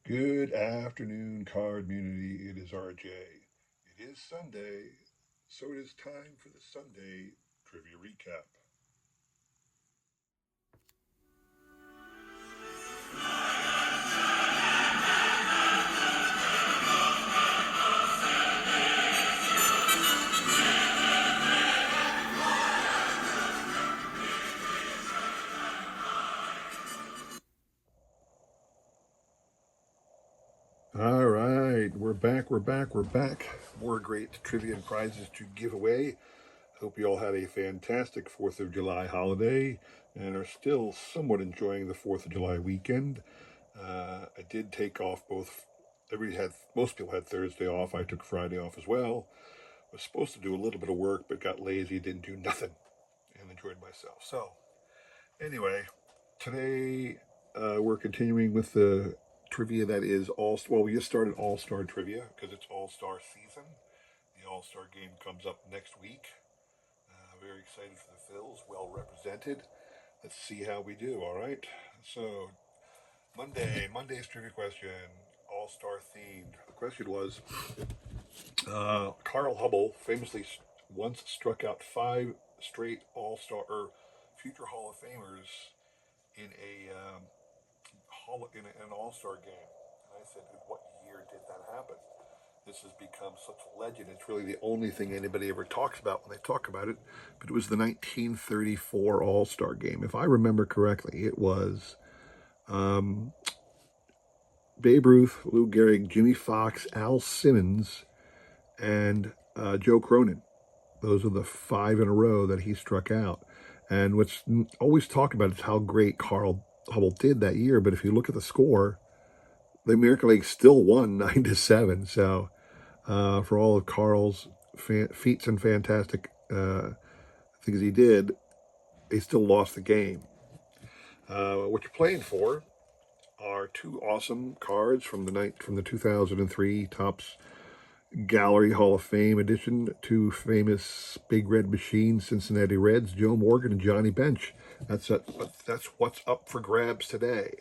Good afternoon, card community. It is RJ. It is Sunday, so it is time for the Sunday trivia recap. All right, we're back, we're back. More great trivia and prizes to give away. Hope you all had a fantastic 4th of July holiday and are still somewhat enjoying the 4th of July weekend. I did take off both. Most people had Thursday off. I took Friday off as well. Was supposed to do a little bit of work, but got lazy, didn't do nothing, and enjoyed myself. So, anyway, today we're continuing with the trivia that is all. Well, we just started All Star trivia because it's All Star season. The All Star game comes up next week. Very excited for the Phils, well represented. Let's see how we do. All right. So Monday's trivia question, All Star themed. The question was Carl Hubble famously once struck out five straight All Star or future Hall of Famers in an All Star game. And I said, "What year did that happen?" This has become such a legend. It's really the only thing anybody ever talks about when they talk about it. But it was the 1934 All Star game, if I remember correctly. It was um, Babe Ruth, Lou Gehrig, Jimmy Fox, Al Simmons, and Joe Cronin. Those are the five in a row that he struck out. And what's always talked about is how great Carl Hubble did that year. But if you look at the score, the American League still won 9-7. So for all of Carl's feats and fantastic things he did, they still lost the game. What you're playing for are two awesome cards from the 2003 Topps Gallery Hall of Fame edition, two famous Big Red Machine Cincinnati Reds, Joe Morgan and Johnny Bench. That's what's up for grabs today.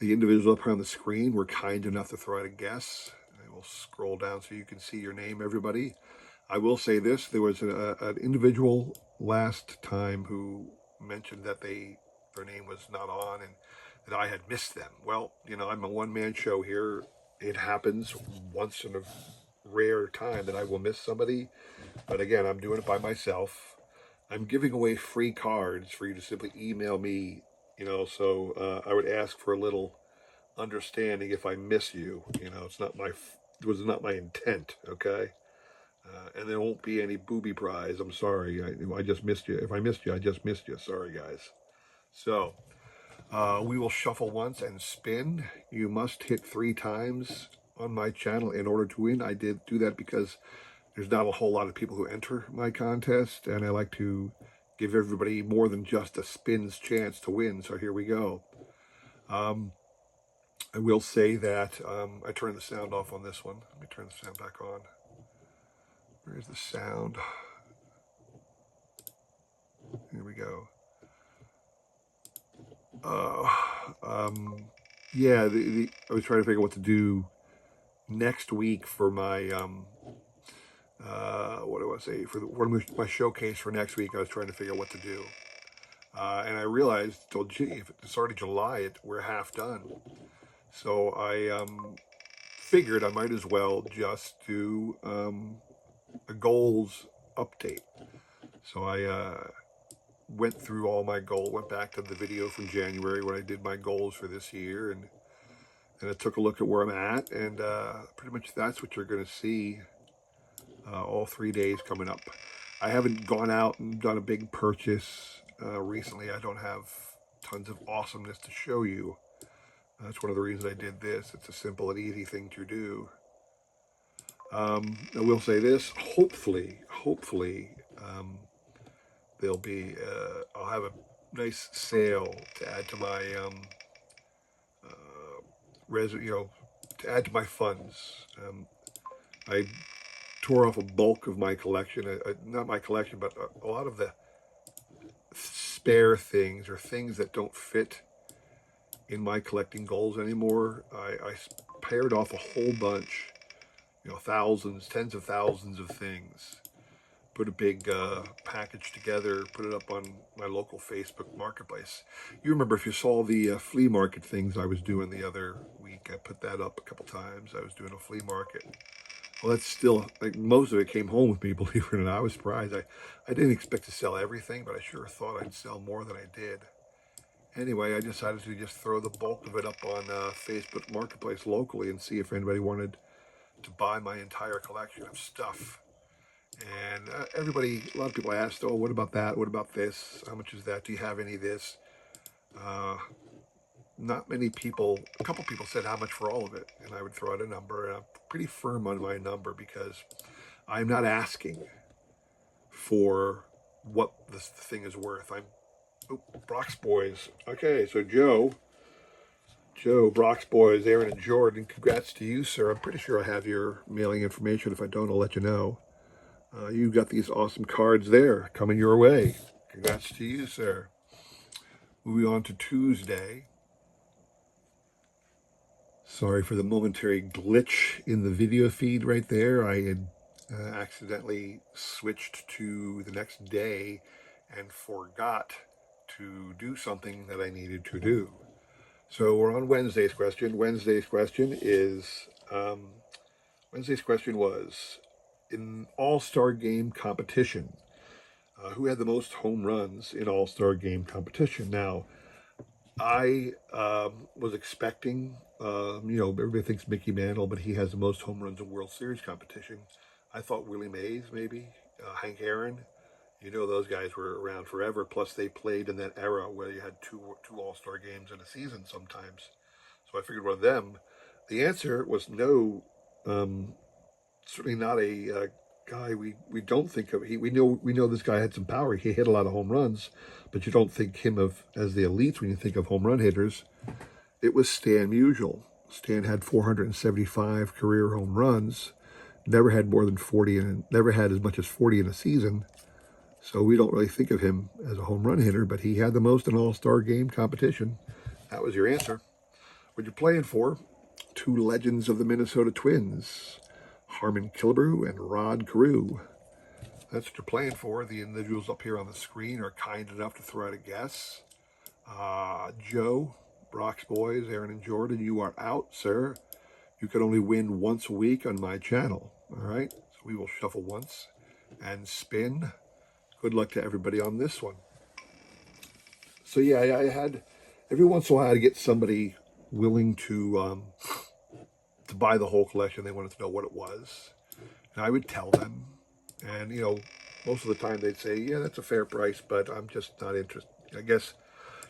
The individuals up on the screen were kind enough to throw out a guess. I will scroll down so you can see your name, everybody. I will say this: there was an individual last time who mentioned that their name was not on and that I had missed them. Well, I'm a one-man show here. It happens once in a rare time that I will miss somebody, but again, I'm doing it by myself. I'm giving away free cards for you to simply email me. So I would ask for a little understanding if I miss you. It was not my intent. Okay. And there won't be any booby prize. I'm sorry. I just missed you. If I missed you, I just missed you. Sorry, guys. So we will shuffle once and spin. You must hit three times on my channel in order to win. I did do that because there's not a whole lot of people who enter my contest, and I like to give everybody more than just a spin's chance to win. So here we go. Um, I will say that I turned the sound off on this one. Let me turn the sound back on. Where's the sound? Here we go. Uh, um, yeah, I was trying to figure out what to do next week for my what do I say for my showcase for next week. I was trying to figure out what to do, and I realized, well, gee, if it's already July, we're half done. So I figured I might as well just do a goals update. So I went through all my goals, went back to the video from January when I did my goals for this year, and I took a look at where I'm at, and pretty much that's what you're going to see all 3 days coming up. I haven't gone out and done a big purchase recently. I don't have tons of awesomeness to show you. That's one of the reasons I did this. It's a simple and easy thing to do. I will say this: hopefully, there'll be. I'll have a nice sale to add to my to add to my funds. I tore off a bulk of my collection. Not my collection, but a lot of the spare things or things that don't fit in my collecting goals anymore. I paired off a whole bunch, thousands, tens of thousands of things. Put a big package together, put it up on my local Facebook marketplace. You remember if you saw the flea market things I was doing the other week, I put that up a couple times. I was doing a flea market. Well, that's still, like, most of it came home with me, believe it or not. I was surprised. I didn't expect to sell everything, but I sure thought I'd sell more than I did. Anyway, I decided to just throw the bulk of it up on Facebook Marketplace locally and see if anybody wanted to buy my entire collection of stuff. And a lot of people asked, oh, what about that? What about this? How much is that? Do you have any of this? Uh, Not many people, a couple people said how much for all of it. And I would throw out a number, and I'm pretty firm on my number because I'm not asking for what this thing is worth. Brock's Boys. Okay, so Joe, Brock's Boys, Aaron and Jordan, congrats to you, sir. I'm pretty sure I have your mailing information. If I don't, I'll let you know. You got these awesome cards there coming your way. Congrats to you, sir. Moving on to Tuesday. Sorry for the momentary glitch in the video feed right there. I had accidentally switched to the next day and forgot to do something that I needed to do. So we're on Wednesday's question. Wednesday's question was, in All-Star Game competition, who had the most home runs in All-Star Game competition? Now, I was expecting, everybody thinks Mickey Mantle, but he has the most home runs in World Series competition. I thought Willie Mays, maybe, Hank Aaron. Those guys were around forever. Plus, they played in that era where you had two All-Star games in a season sometimes. So I figured one of them. The answer was no. Certainly not a guy we don't think of. We know this guy had some power. He hit a lot of home runs, but you don't think him of as the elites when you think of home run hitters. It was Stan Musial. Stan had 475 career home runs. Never had more than 40, and never had as much as 40 in a season. So we don't really think of him as a home run hitter, but he had the most in All-Star Game competition. That was your answer. What you're playing for? Two legends of the Minnesota Twins, Harmon Killebrew and Rod Carew. That's what you're playing for. The individuals up here on the screen are kind enough to throw out a guess. Joe, Brock's Boys, Aaron and Jordan, you are out, sir. You can only win once a week on my channel. All right? So we will shuffle once and spin. Good luck to everybody on this one. So yeah, I had, every once in a while I had to get somebody willing to buy the whole collection. They wanted to know what it was. And I would tell them. And, most of the time they'd say, yeah, that's a fair price, but I'm just not interested. I guess,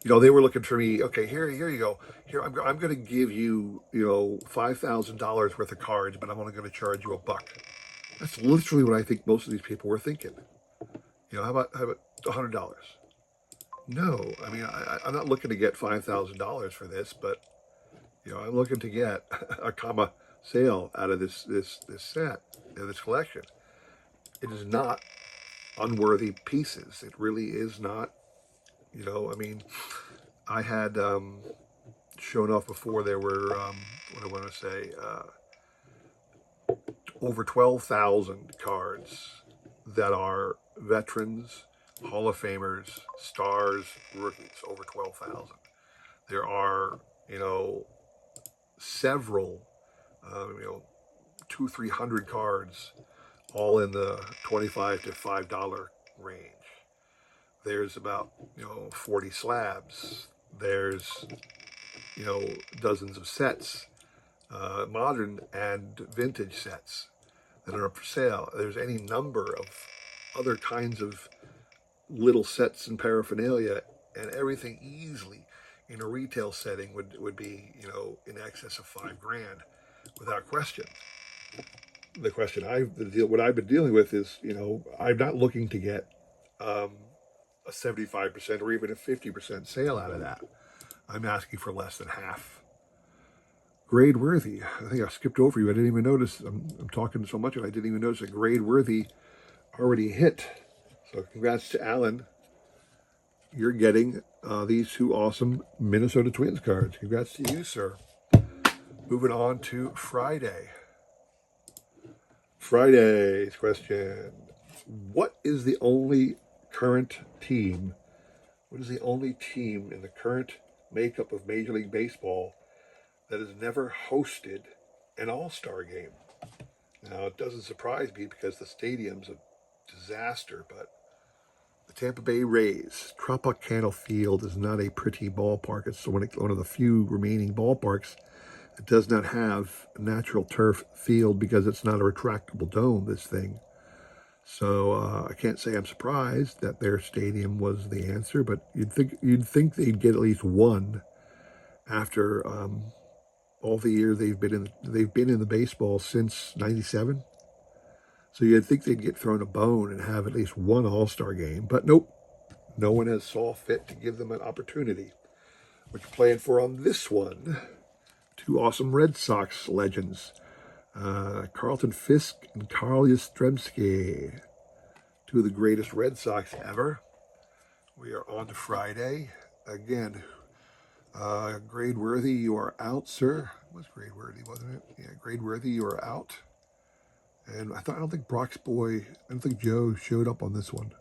they were looking for me. Okay, here you go. Here, I'm going to give you, $5,000 worth of cards, but I'm only going to charge you $1. That's literally what I think most of these people were thinking. How about $100? No, I mean, I'm not looking to get $5,000 for this, but I'm looking to get a comma sale out of this set, this collection. It is not unworthy pieces. It really is not. I mean, I had shown off before. There were what I want to say, over 12,000 cards that are veterans, Hall of Famers, stars, rookies. Over 12,000. There are several, 200-300 cards, all in the $25 to $5 range. There's about 40 slabs. There's dozens of sets, modern and vintage sets that are up for sale. There's any number of other kinds of little sets and paraphernalia, and everything easily in a retail setting would be in excess of $5,000 without question. The question what I've been dealing with is I'm not looking to get a 75% or even a 50% sale out of that. I'm asking for less than half. Grade Worthy. I think I skipped over you. I didn't even notice. I'm talking so much and I didn't even notice that Grade Worthy already hit. So congrats to Alan. you're getting these two awesome Minnesota Twins cards. Congrats to you, sir. Moving on to Friday. Friday's question. What is the only current team? What is the only team in the current makeup of Major League Baseball that has never hosted an All-Star game? Now, it doesn't surprise me because the stadium's a disaster, but the Tampa Bay Rays, Tropicana Field is not a pretty ballpark. It's one of the few remaining ballparks that does not have a natural turf field because it's not a retractable dome, this thing. So I can't say I'm surprised that their stadium was the answer, but you'd think they'd get at least one after all the years they've been in the baseball since '97. So you'd think they'd get thrown a bone and have at least one All-Star game, but nope. No one has saw fit to give them an opportunity. What you playing for on this one? Two awesome Red Sox legends, Carlton Fisk and Carl Yastrzemski, two of the greatest Red Sox ever. We are on to Friday. Again, Gradeworthy, you are out, sir. It was Gradeworthy, wasn't it? Yeah, Gradeworthy, you are out. And I don't think Brock's boy, I don't think Joe showed up on this one.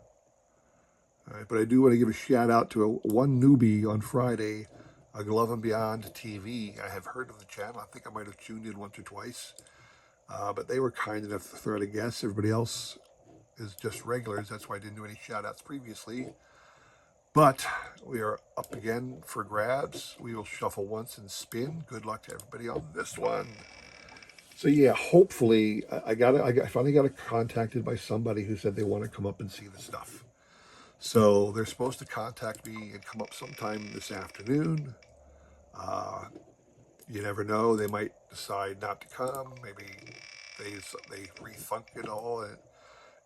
All right, but I do want to give a shout out to one newbie on Friday, Glove and Beyond TV. I have heard of the channel. I think I might have tuned in once or twice. But they were kind enough to throw out a guess. Everybody else is just regulars. That's why I didn't do any shout outs previously. But we are up again for grabs. We will shuffle once and spin. Good luck to everybody on this one. So yeah, hopefully I finally got contacted by somebody who said they want to come up and see the stuff. So they're supposed to contact me and come up sometime this afternoon. You never know; they might decide not to come. Maybe they rethink it all and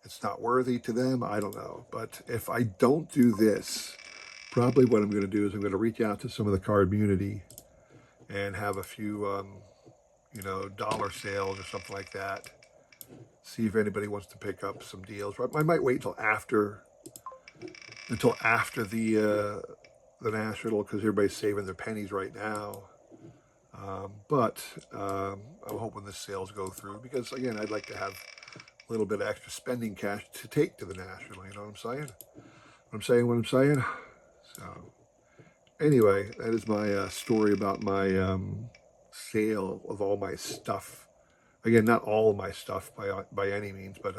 it's not worthy to them. I don't know. But if I don't do this, probably what I'm going to do is I'm going to reach out to some of the card community and have a few dollar sales or something like that. See if anybody wants to pick up some deals. I might wait until after the National because everybody's saving their pennies right now. But I'm hoping the sales go through because again, I'd like to have a little bit of extra spending cash to take to the National. You know what I'm saying? What I'm saying. So anyway, that is my story about my sale of all my stuff. Again, not all of my stuff by any means, but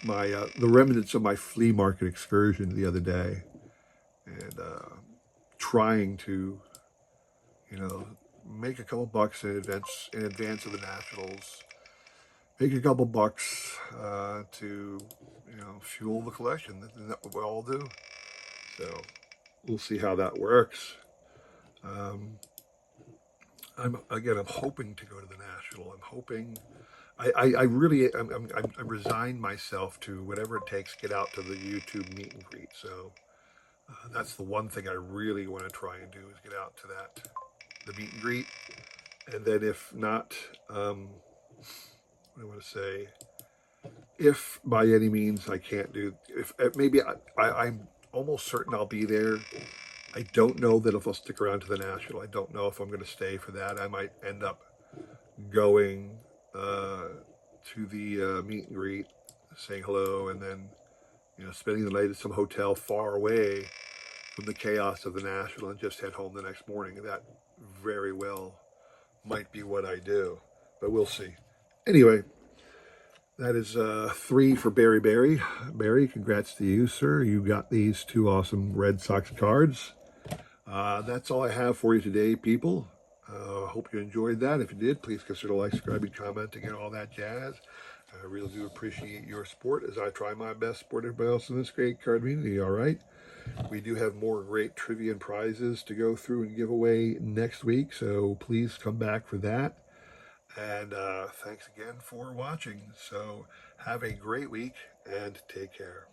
my the remnants of my flea market excursion the other day, and trying to, make a couple bucks in advance of the Nationals, make a couple bucks to, fuel the collection. Isn't that what we all do? So we'll see how that works. I'm hoping to go to the National. I'm hoping. I really I resigned myself to whatever it takes to get out to the YouTube meet and greet. So that's the one thing I really want to try and do is get out to the meet and greet. And then if not, what do I want to say? If by any means I can't do, if maybe I'm almost certain I'll be there. I don't know that if I'll stick around to the National. I don't know if I'm going to stay for that. I might end up going to the meet and greet, saying hello, and then spending the night at some hotel far away from the chaos of the National and just head home the next morning. That very well might be what I do, but we'll see. Anyway, that is 3 for Barry. Barry, congrats to you, sir. You got these two awesome Red Sox cards. That's all I have for you today, people. Hope you enjoyed that. If you did, please consider like, subscribing, commenting, and all that jazz. I really do appreciate your support as I try my best to support everybody else in this great card community, all right? We do have more great trivia and prizes to go through and give away next week, so please come back for that. And thanks again for watching. So have a great week and take care.